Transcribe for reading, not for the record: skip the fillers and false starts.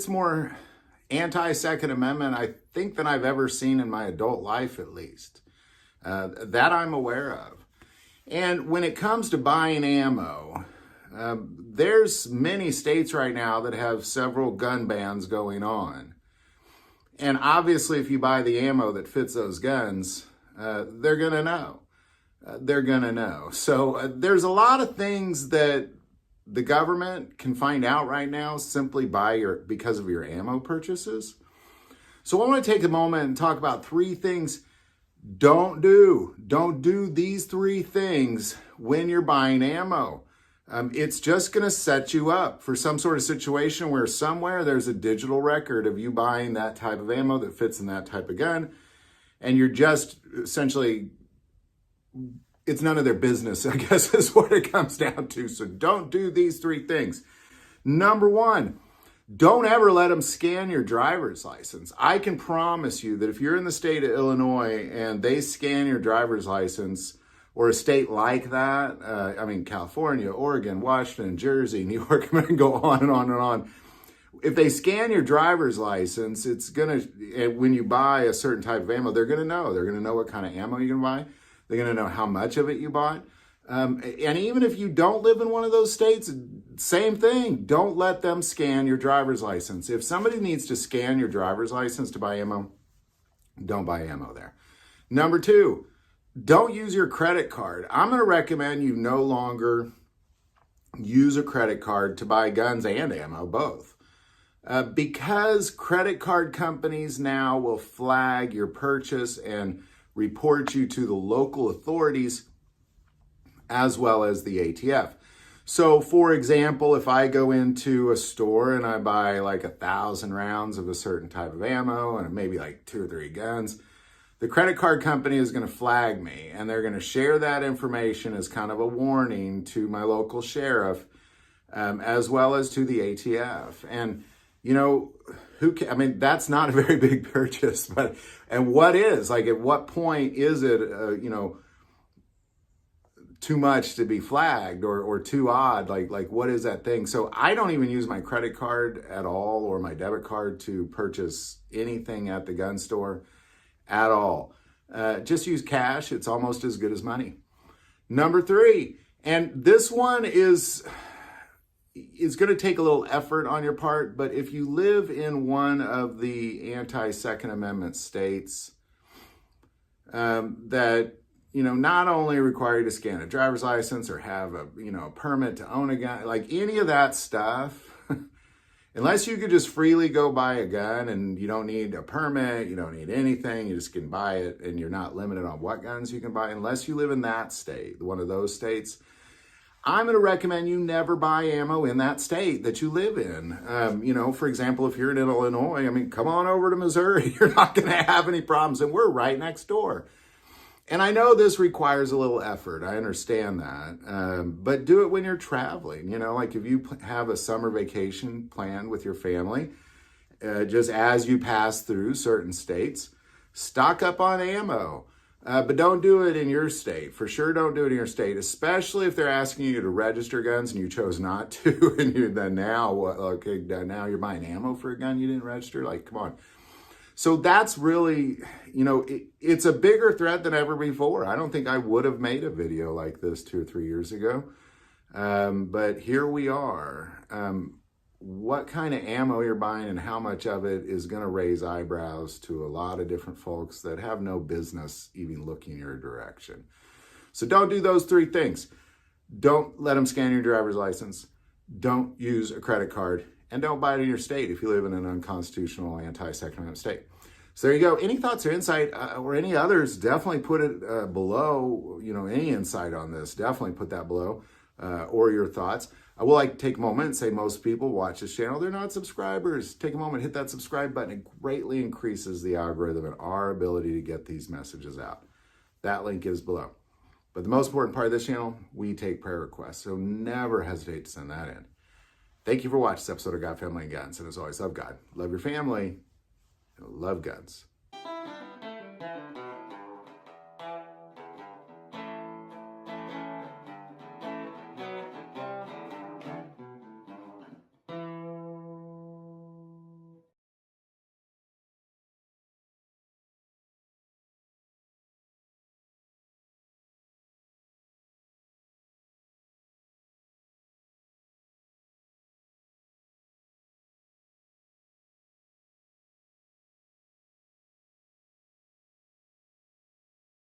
it's more anti-Second Amendment, I think, than I've ever seen in my adult life, at least. That I'm aware of. And when it comes to buying ammo, there's many states right now that have several gun bans going on. And obviously, if you buy the ammo that fits those guns, they're going to know. They're going to know. So there's a lot of things that the government can find out right now simply because of your ammo purchases. So I want to take a moment and talk about 3 things don't do. Don't do these 3 things when you're buying ammo. It's just going to set you up for some sort of situation where somewhere there's a digital record of you buying that type of ammo that fits in that type of gun. And you're just essentially, it's none of their business, I guess, is what it comes down to. So don't do these 3 things. Number 1, don't ever let them scan your driver's license. I can promise you that if you're in the state of Illinois and they scan your driver's license, or a state like that, California, Oregon, Washington, Jersey, New York, I can go on and on and on. If they scan your driver's license, it's gonna, when you buy a certain type of ammo, they're gonna know. They're gonna know what kind of ammo you're gonna buy. They're gonna know how much of it you bought. And even if you don't live in one of those states, same thing. Don't let them scan your driver's license. If somebody needs to scan your driver's license to buy ammo, don't buy ammo there. Number 2, don't use your credit card. I'm going to recommend you no longer use a credit card to buy guns and ammo, both. Because credit card companies now will flag your purchase and report you to the local authorities as well as the ATF. So, for example, if I go into a store and I buy like 1,000 rounds of a certain type of ammo and maybe like 2 or 3 guns, the credit card company is going to flag me, and they're going to share that information as kind of a warning to my local sheriff, as well as to the ATF. And, you know, that's not a very big purchase, and what is? Like, at what point is it, too much to be flagged or too odd? Like what is that thing? So I don't even use my credit card at all or my debit card to purchase anything at the gun store at all. Just use cash. It's almost as good as money. Number 3, and this one is going to take a little effort on your part, but if you live in one of the anti-Second Amendment states that, not only require you to scan a driver's license or have a permit to own a gun, like any of that stuff, unless you could just freely go buy a gun and you don't need a permit, you don't need anything, you just can buy it and you're not limited on what guns you can buy, unless you live in that state, one of those states, I'm going to recommend you never buy ammo in that state that you live in. For example, if you're in Illinois, come on over to Missouri. You're not going to have any problems, and we're right next door. And I know this requires a little effort. I understand that. But do it when you're traveling. Like if you have a summer vacation planned with your family, just as you pass through certain states, stock up on ammo. But don't do it in your state. For sure, don't do it in your state, especially if they're asking you to register guns and you chose not to. And now you're buying ammo for a gun you didn't register. Like, come on. So that's really, it's a bigger threat than ever before. I don't think I would have made a video like this 2 or 3 years ago. But here we are. What kind of ammo you're buying and how much of it is going to raise eyebrows to a lot of different folks that have no business even looking your direction. So don't do those 3 things. Don't let them scan your driver's license. Don't use a credit card. And don't buy it in your state if you live in an unconstitutional anti-Second Amendment state. So there you go. Any thoughts or insight or any others, definitely put it below, any insight on this, definitely put that below or your thoughts. I will like to take a moment and say most people watch this channel, they're not subscribers. Take a moment, hit that subscribe button. It greatly increases the algorithm and our ability to get these messages out. That link is below. But the most important part of this channel, we take prayer requests. So never hesitate to send that in. Thank you for watching this episode of God, Family, and Guns. And as always, love God, love your family, and love guns.